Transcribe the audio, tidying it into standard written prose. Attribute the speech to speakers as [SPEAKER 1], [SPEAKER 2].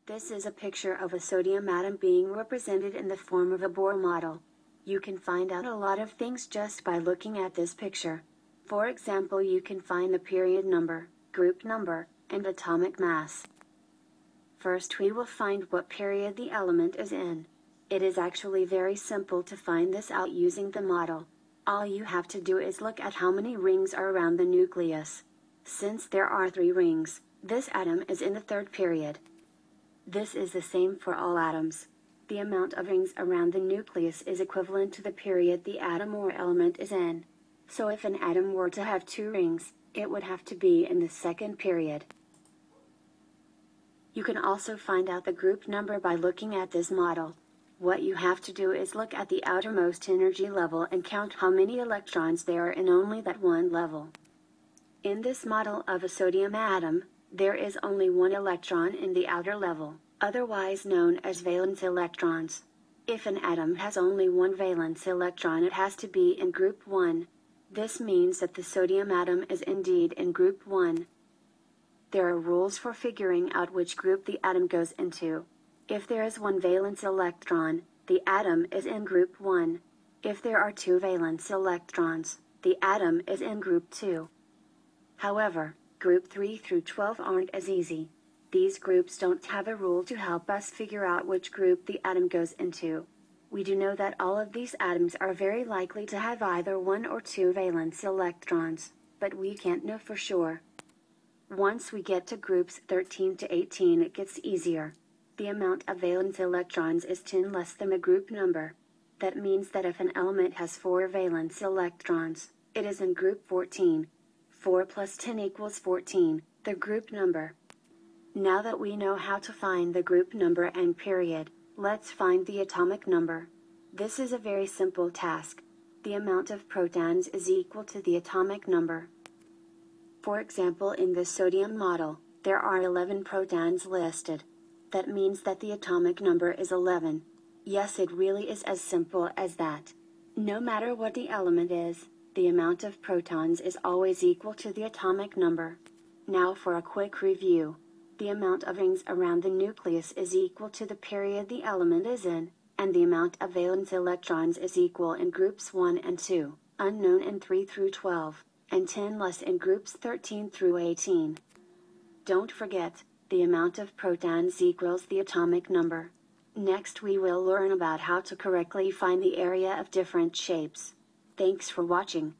[SPEAKER 1] This is a picture of a sodium atom being represented in the form of a Bohr model. You can find out a lot of things just by looking at this picture. For example, you can find the period number, group number, and atomic mass. First we will find what period the element is in. It is actually very simple to find this out using the model. All you have to do is look at how many rings are around the nucleus. Since there are 3 rings, this atom is in the 3rd period. This is the same for all atoms. The amount of rings around the nucleus is equivalent to the period the atom or element is in. So if an atom were to have 2 rings, it would have to be in the 2nd period. You can also find out the group number by looking at this model. What you have to do is look at the outermost energy level and count how many electrons there are in only that one level. In this model of a sodium atom, there is only 1 electron in the outer level, otherwise known as valence electrons. If an atom has only 1 valence electron, it has to be in group 1. This means that the sodium atom is indeed in group 1. There are rules for figuring out which group the atom goes into. If there is 1 valence electron, the atom is in group 1. If there are 2 valence electrons, the atom is in group 2. However, group 3 through 12 aren't as easy. These groups don't have a rule to help us figure out which group the atom goes into. We do know that all of these atoms are very likely to have either 1 or 2 valence electrons, but we can't know for sure. Once we get to groups 13 to 18, it gets easier. The amount of valence electrons is 10 less than the group number. That means that if an element has 4 valence electrons, it is in group 14. 4 plus 10 equals 14, the group number. Now that we know how to find the group number and period, let's find the atomic number. This is a very simple task. The amount of protons is equal to the atomic number. For example, in this sodium model, there are 11 protons listed. That means that the atomic number is 11. Yes, it really is as simple as that. No matter what the element is, the amount of protons is always equal to the atomic number. Now for a quick review. The amount of rings around the nucleus is equal to the period the element is in, and the amount of valence electrons is equal in groups 1 and 2, unknown in 3 through 12, and 10 less in groups 13 through 18. Don't forget, the amount of protons equals the atomic number. Next we will learn about how to correctly find the area of different shapes. Thanks for watching.